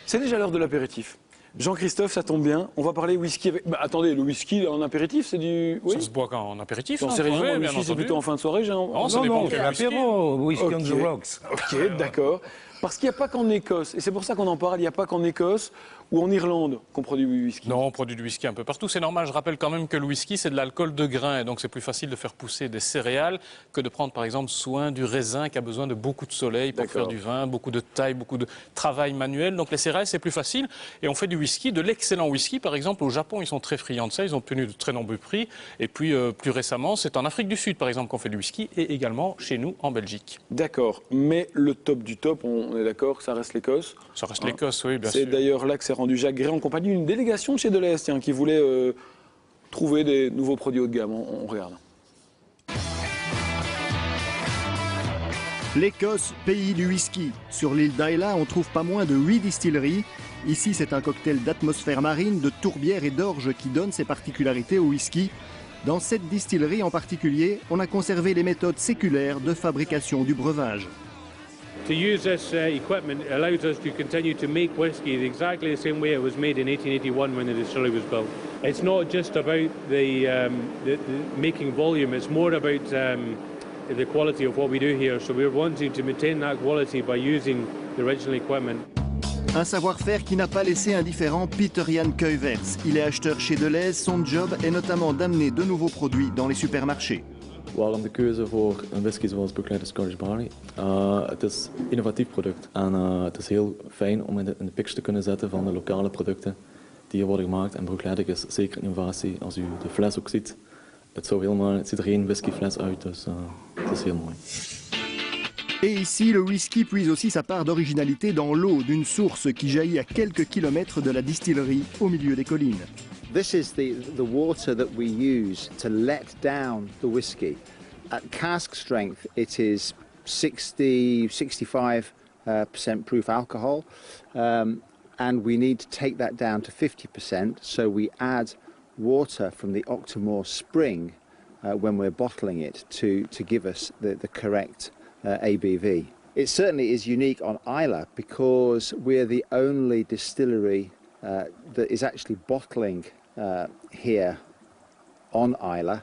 C'est déjà l'heure de l'apéritif. Jean-Christophe, ça tombe bien, on va parler whisky avec... Bah, attendez, le whisky en apéritif, c'est du... Oui. Ça se boit en apéritif. J'en sais rien, moi, le whisky, c'est plutôt en fin de soirée. Non, ça dépend quel whisky. L'apéro, whisky on the rocks. Ok, d'accord. Parce qu'il n'y a pas qu'en Écosse, et c'est pour ça qu'on en parle, il n'y a pas qu'en Écosse ou en Irlande qu'on produit du whisky. Non, on produit du whisky un peu partout. C'est normal, je rappelle quand même que le whisky, c'est de l'alcool de grain. Et donc, c'est plus facile de faire pousser des céréales que de prendre, par exemple, soin du raisin qui a besoin de beaucoup de soleil pour faire du vin, beaucoup de taille, beaucoup de travail manuel. Donc, les céréales, c'est plus facile. Et on fait du whisky, de l'excellent whisky. Par exemple, au Japon, ils sont très friands de ça. Ils ont obtenu de très nombreux prix. Et puis, plus récemment, c'est en Afrique du Sud, par exemple, qu'on fait du whisky. Et également chez nous, en Belgique. D'accord. Mais le top du top, on est d'accord, ça reste l'Écosse. Ça reste l'Écosse, oui, bien sûr. C'est d'ailleurs là que s'est rendu Jacques Gray en compagnie d'une délégation de chez Delhaize, qui voulait trouver des nouveaux produits haut de gamme. On regarde. L'Écosse, pays du whisky. Sur l'île d'Islay, on trouve pas moins de 8 distilleries. Ici, c'est un cocktail d'atmosphère marine, de tourbière et d'orge qui donne ses particularités au whisky. Dans cette distillerie en particulier, on a conservé les méthodes séculaires de fabrication du breuvage. To use this equipment allows us to continue to make whisky exactly the same way it was made in 1881 when the distillery was built. It's not just about the making volume, it's more about the quality of what we do here. So we're wanting to maintain that quality by using the original equipment. Un savoir-faire qui n'a pas laissé indifférent Peter Jan Kuivers. Il est acheteur chez Delhaize. Son job est notamment d'amener de nouveaux produits dans les supermarchés. Waarom de keuze voor een whisky zoals Brookletter Scottish Barley? Het is een innovatief product en het is heel fijn om in de pitch te kunnen zetten van de lokale producten die hier worden gemaakt. En Brookletter is zeker een innovatie. Als u de fles ook ziet, het ziet er geen whiskyfles uit, dus het is heel mooi. Et ici, le whisky puise aussi sa part d'originalité dans l'eau d'une source qui jaillit à quelques kilomètres de la distillerie au milieu des collines. This is the water that we use to let down the whisky. At cask strength, it is 65% proof alcohol, and we need to take that down to 50%, so we add water from the Octomore spring when we're bottling it to give us the correct ABV. It certainly is unique on Islay because we're the only distillery that is actually bottling here on Islay.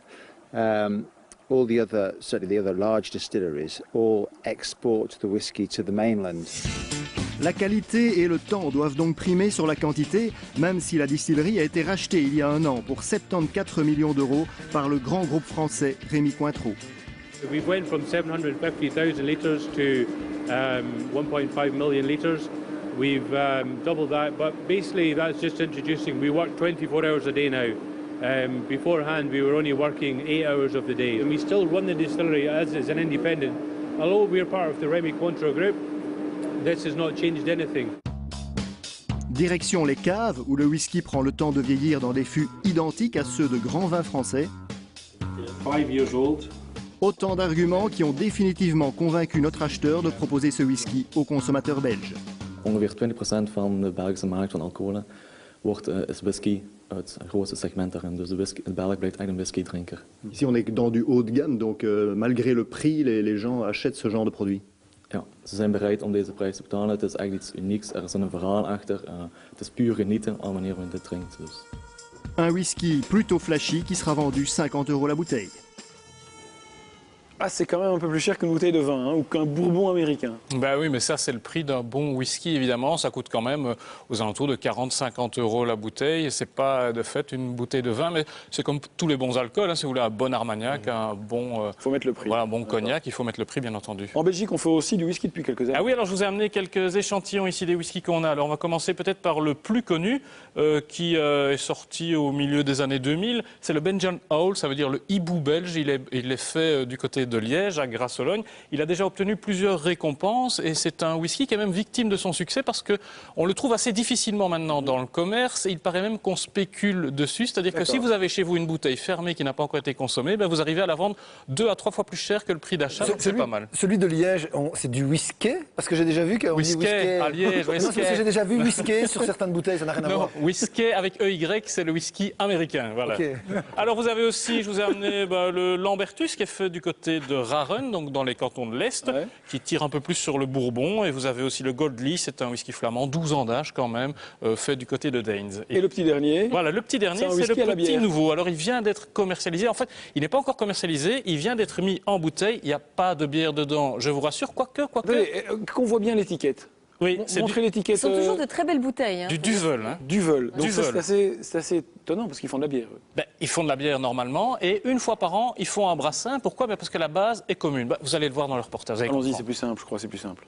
All the other, certainly the other large distilleries, all export the whisky to the mainland. La qualité et le temps doivent donc primer sur la quantité, même si la distillerie a été rachetée il y a un an pour 74 millions d'euros par le grand groupe français Rémy Cointreau. We went from 750,000 litres to 1.5 million litres. We've doubled that, but basically that's just introducing. We work 24 hours a day now. Beforehand, we were only working 8 hours of the day. And we still run the distillery as an independent. Although we're part of the Rémy Cointreau group, this has not changed anything. Direction les caves, où le whisky prend le temps de vieillir dans des fûts identiques à ceux de grands vins français. 5 years old. Autant d'arguments qui ont définitivement convaincu notre acheteur de proposer ce whisky aux consommateurs belges. Ongeveer 20% van de Belgische markt van alcohol is whisky het grootste segment daarin. Dus de Belg blijft echt een whisky-drinker. Ici on est dans du haut de gamme, donc malgré le prix, les gens achètent ce genre de produit. Ja, ze zijn bereid om deze prijs te betalen. Het is echt iets unieks. Er is een verhaal achter. Het is puur genieten al wanneer men dit drinkt. Dus. Un whisky plutôt flashy qui sera vendu 50 € la bouteille. Ah, c'est quand même un peu plus cher qu'une bouteille de vin, ou qu'un bourbon américain. Ben oui, mais ça, c'est le prix d'un bon whisky, évidemment. Ça coûte quand même aux alentours de 40-50 € la bouteille. C'est pas de fait une bouteille de vin, mais c'est comme tous les bons alcools. Hein. Si vous voulez un bon Armagnac, un bon... faut mettre le prix. Voilà, un bon cognac, il faut mettre le prix, bien entendu. En Belgique, on fait aussi du whisky depuis quelques années. Ah oui, alors je vous ai amené quelques échantillons ici des whiskies qu'on a. Alors on va commencer peut-être par le plus connu, qui est sorti au milieu des années 2000. C'est le Belgian Owl, ça veut dire le hibou belge. Il est fait du côté de Liège, à Grasse-Sologne. Il a déjà obtenu plusieurs récompenses et c'est un whisky qui est même victime de son succès parce qu'on le trouve assez difficilement maintenant dans le commerce et il paraît même qu'on spécule dessus. C'est-à-dire que si vous avez chez vous une bouteille fermée qui n'a pas encore été consommée, ben vous arrivez à la vendre 2 à 3 fois plus cher que le prix d'achat, donc c'est pas mal. Celui de Liège, c'est du whisky? Parce que j'ai déjà vu qu'on dit whisky à Liège. Non, j'ai déjà vu whisky sur certaines bouteilles, ça n'a rien à voir. Whisky avec EY, c'est le whisky américain. Voilà. Okay. Alors vous avez aussi, je vous ai amené le Lambertus qui est fait du côté côté de Raren, donc dans les cantons de l'Est, Ouais. qui tire un peu plus sur le Bourbon. Et vous avez aussi le Goldly, c'est un whisky flamand, 12 ans d'âge quand même, fait du côté de Daines. Et le petit dernier, Voilà, le petit dernier, C'est un c'est whisky à le la petit bière. nouveau. Alors, il vient d'être commercialisé. En fait, il n'est pas encore commercialisé, il vient d'être mis en bouteille. Il n'y a pas de bière dedans, je vous rassure, quoique. attendez, qu'on voit bien l'étiquette. Oui, c'est Montrez Ils l'étiquette. sont toujours de très belles bouteilles. Hein. du Duvel. Hein. Duvel. Donc ça, Duvel. c'est assez étonnant parce qu'ils font de la bière. eux. Ben, ils font de la bière normalement et une fois par an, ils font un brassin. Pourquoi? Ben, parce que la base est commune. Ben, vous allez le voir dans le reportage. vous allez Allons-y, comprendre. c'est plus simple, je crois, c'est plus simple.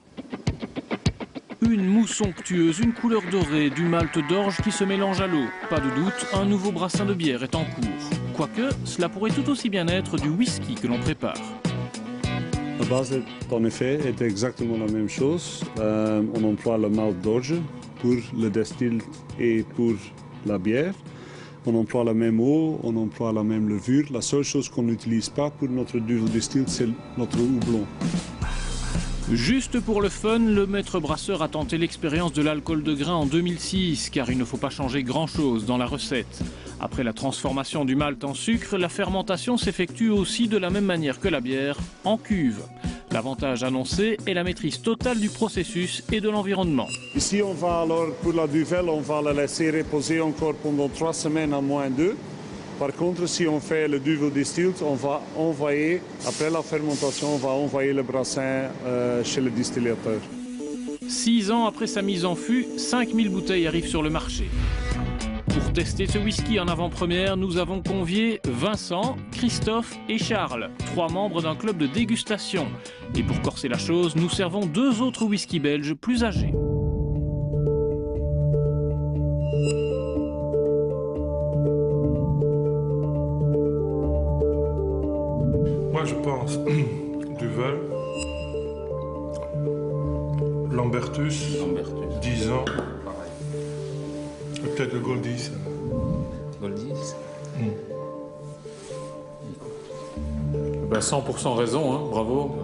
Une mousse onctueuse, une couleur dorée, du malt d'orge qui se mélange à l'eau. Pas de doute, un nouveau brassin de bière est en cours. Quoique, cela pourrait tout aussi bien être du whisky que l'on prépare. La base, en effet, est exactement la même chose. On emploie le malt d'orge pour le destil et pour la bière. On emploie la même eau, on emploie la même levure. La seule chose qu'on n'utilise pas pour notre duvel distill, c'est notre houblon. Juste pour le fun, le maître brasseur a tenté l'expérience de l'alcool de grain en 2006, car il ne faut pas changer grand-chose dans la recette. Après la transformation du malt en sucre, la fermentation s'effectue aussi de la même manière que la bière, en cuve. L'avantage annoncé est la maîtrise totale du processus et de l'environnement. Ici, on va alors, pour la duvel, on va la laisser reposer encore pendant 3 semaines à -2. Par contre, si on fait le duvel distilled, on va envoyer, après la fermentation, on va envoyer le brassin chez le distillateur. 6 ans après sa mise en fût, 5000 bouteilles arrivent sur le marché. Pour tester ce whisky en avant-première, nous avons convié Vincent, Christophe et Charles, 3 membres d'un club de dégustation. Et pour corser la chose, nous servons 2 autres whiskies belges plus âgés. Moi, je pense Duvel, Lambertus, 10 ans, et peut-être le Goldys. Ben, 100% raison, hein, bravo.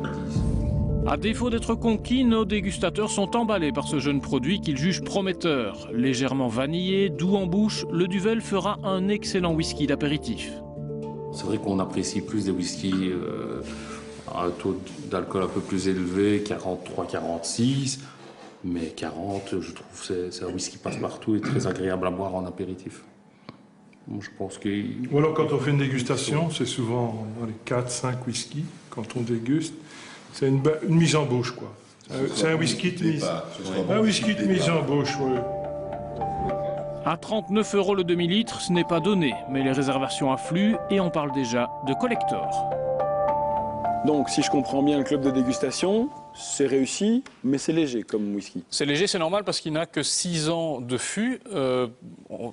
À défaut d'être conquis, nos dégustateurs sont emballés par ce jeune produit qu'ils jugent prometteur. Légèrement vanillé, doux en bouche, le Duvel fera un excellent whisky d'apéritif. C'est vrai qu'on apprécie plus des whiskies à un taux d'alcool un peu plus élevé, 43-46, mais 40, je trouve que c'est un whisky passe-partout et très agréable à boire en apéritif. Bon, je pense que... Ou alors quand on fait une dégustation, c'est souvent dans les 4-5 whiskies, quand on déguste, c'est une mise en bouche, quoi. C'est un whisky de mise, en bouche, oui. À 39 € le demi-litre, ce n'est pas donné, mais les réservations affluent et on parle déjà de collector. Donc, si je comprends bien le club de dégustation, c'est réussi, mais c'est léger comme whisky. C'est léger, c'est normal parce qu'il n'a que 6 ans de fût.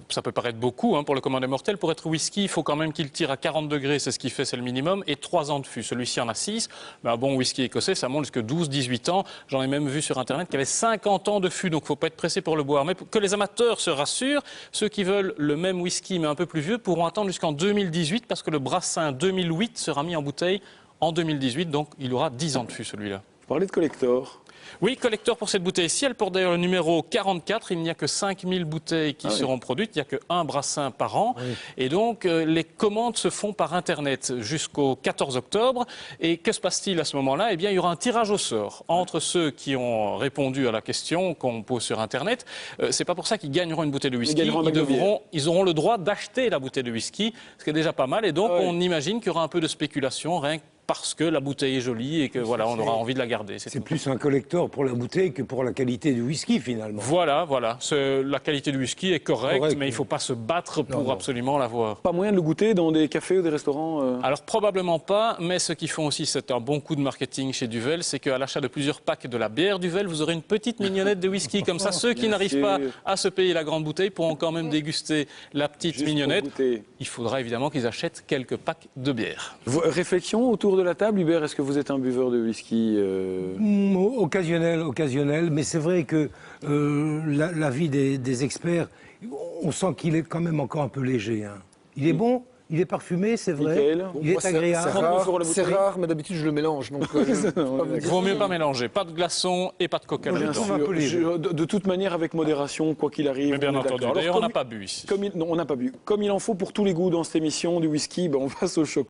Ça peut paraître beaucoup hein, pour le commun des mortels. Pour être whisky, il faut quand même qu'il tire à 40 degrés, c'est ce qu'il fait, c'est le minimum, et 3 ans de fût. Celui-ci en a 6. Mais un bon whisky écossais, ça monte jusqu'à 12-18 ans. J'en ai même vu sur Internet qu'il y avait 50 ans de fût, donc il ne faut pas être pressé pour le boire. Mais que les amateurs se rassurent, ceux qui veulent le même whisky mais un peu plus vieux pourront attendre jusqu'en 2018 parce que le brassin 2008 sera mis en bouteille en 2018, donc il aura 10 ans de fût celui-là. Vous parlez de collector. Oui, collector pour cette bouteille-ci. Elle porte d'ailleurs le numéro 44. Il n'y a que 5000 bouteilles qui seront produites. Il n'y a que un brassin par an. Oui. Et donc, les commandes se font par Internet jusqu'au 14 octobre. Et que se passe-t-il à ce moment-là? Eh bien, il y aura un tirage au sort entre ceux qui ont répondu à la question qu'on pose sur Internet. C'est pas pour ça qu'ils gagneront une bouteille de whisky. Ils auront le droit d'acheter la bouteille de whisky, ce qui est déjà pas mal. Et donc, on imagine qu'il y aura un peu de spéculation, rien que parce que la bouteille est jolie et que voilà, on aura envie de la garder. C'est plus un collector pour la bouteille que pour la qualité du whisky finalement. Voilà. La qualité du whisky est correcte, mais il ne faut pas se battre pour absolument l'avoir. Pas moyen de le goûter dans des cafés ou des restaurants Alors probablement pas, mais ce qu'ils font aussi, c'est un bon coup de marketing chez Duvel, c'est qu'à l'achat de plusieurs packs de la bière Duvel, vous aurez une petite mignonnette de whisky. Comme ça, ceux qui n'arrivent pas à se payer la grande bouteille pourront quand même déguster la petite mignonnette. Il faudra évidemment qu'ils achètent quelques packs de bière. Réflexion autour de la table, Hubert, est-ce que vous êtes un buveur de whisky Occasionnel, mais c'est vrai que l'avis des experts, on sent qu'il est quand même encore un peu léger. Hein. Il est bon, il est parfumé, c'est vrai. Michael, il est agréable. C'est rare, mais d'habitude je le mélange. Donc, il vaut mieux pas mélanger. Pas de glaçons et pas de coca. Bien sûr, de toute manière, avec modération, quoi qu'il arrive. Mais bien entendu. D'ailleurs, on n'a pas bu ici. Non, on n'a pas bu. Comme il en faut pour tous les goûts dans cette émission du whisky, on passe au chocolat.